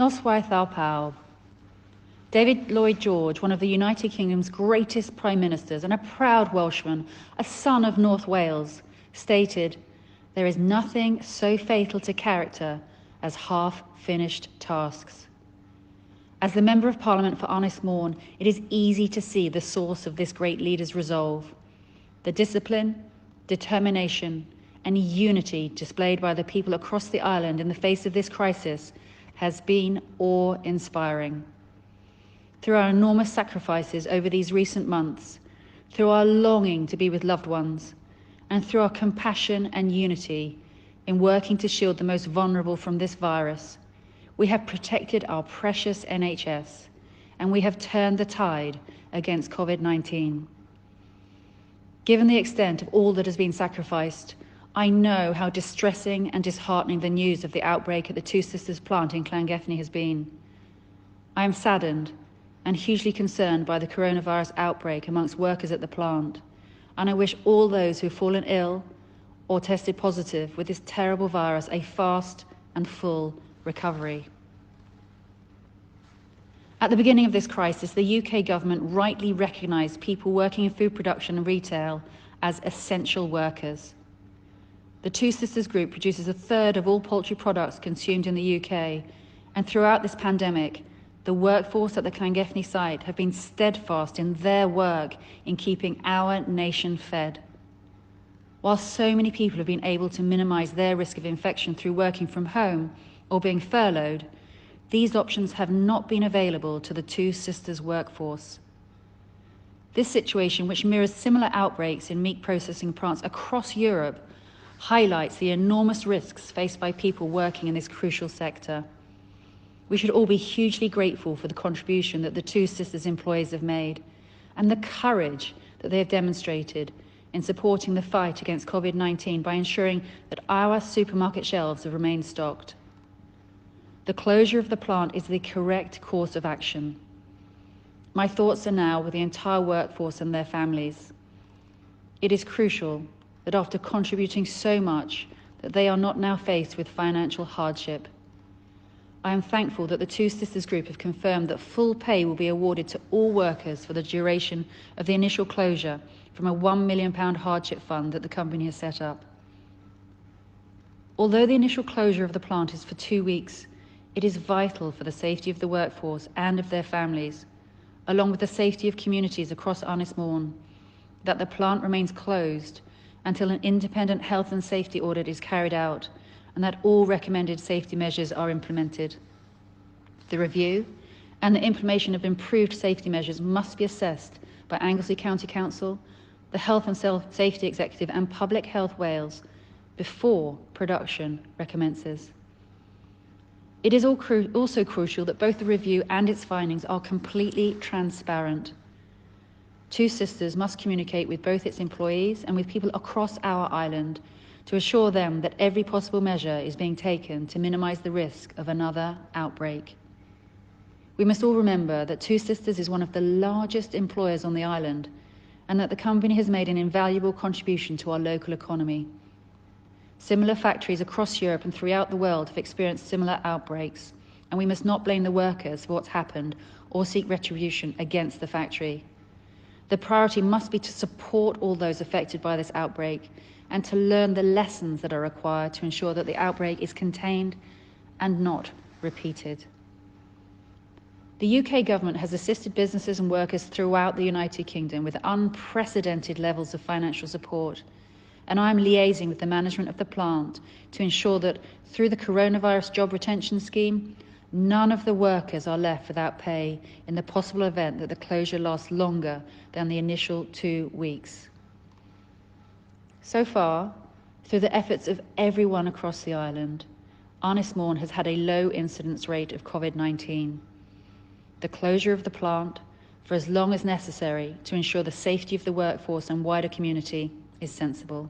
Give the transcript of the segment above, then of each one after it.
Noswaith our pal. David Lloyd George, one of the United Kingdom's greatest prime ministers and a proud Welshman, a son of North Wales, stated, "There is nothing so fatal to character as half-finished tasks." As the Member of Parliament for Ynys Môn, it is easy to see the source of this great leader's resolve. The discipline, determination, and unity displayed by the people across the island in the face of this crisis has been awe-inspiring. Through our enormous sacrifices over these recent months, through our longing to be with loved ones, and through our compassion and unity in working to shield the most vulnerable from this virus, we have protected our precious NHS, and we have turned the tide against COVID-19. Given the extent of all that has been sacrificed, I know how distressing and disheartening the news of the outbreak at the Two Sisters plant in Llangefni has been. I am saddened and hugely concerned by the coronavirus outbreak amongst workers at the plant, and I wish all those who have fallen ill or tested positive with this terrible virus a fast and full recovery. At the beginning of this crisis, the UK government rightly recognised people working in food production and retail as essential workers. The Two Sisters Group produces a third of all poultry products consumed in the UK, and throughout this pandemic, the workforce at the Llangefni site have been steadfast in their work in keeping our nation fed. While so many people have been able to minimise their risk of infection through working from home or being furloughed, these options have not been available to the Two Sisters workforce. This situation, which mirrors similar outbreaks in meat processing plants across Europe, highlights the enormous risks faced by people working in this crucial sector. We should all be hugely grateful for the contribution that the Two Sisters employees have made and the courage that they have demonstrated in supporting the fight against COVID-19 by ensuring that our supermarket shelves have remained stocked. The closure of the plant is the correct course of action. My thoughts are now with the entire workforce and their families. It is crucial that after contributing so much, that they are not now faced with financial hardship. I am thankful that the Two Sisters Group have confirmed that full pay will be awarded to all workers for the duration of the initial closure from a £1 million hardship fund that the company has set up. Although the initial closure of the plant is for 2 weeks, it is vital for the safety of the workforce and of their families, along with the safety of communities across Ynys Môn, that the plant remains closed until an independent health and safety audit is carried out and that all recommended safety measures are implemented. The review and the implementation of improved safety measures must be assessed by Anglesey County Council, the Health and Safety Executive and Public Health Wales before production recommences. It is also crucial that both the review and its findings are completely transparent. Two Sisters must communicate with both its employees and with people across our island to assure them that every possible measure is being taken to minimise the risk of another outbreak. We must all remember that Two Sisters is one of the largest employers on the island and that the company has made an invaluable contribution to our local economy. Similar factories across Europe and throughout the world have experienced similar outbreaks, and we must not blame the workers for what's happened or seek retribution against the factory. The priority must be to support all those affected by this outbreak and to learn the lessons that are required to ensure that the outbreak is contained and not repeated. The UK government has assisted businesses and workers throughout the United Kingdom with unprecedented levels of financial support, and I am liaising with the management of the plant to ensure that through the coronavirus job retention scheme, none of the workers are left without pay in the possible event that the closure lasts longer than the initial 2 weeks. So far, through the efforts of everyone across the island, Ynys Môn has had a low incidence rate of COVID-19. The closure of the plant for as long as necessary to ensure the safety of the workforce and wider community is sensible.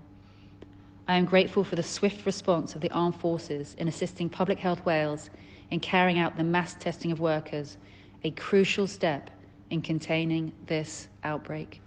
I am grateful for the swift response of the Armed Forces in assisting Public Health Wales in carrying out the mass testing of workers, a crucial step in containing this outbreak.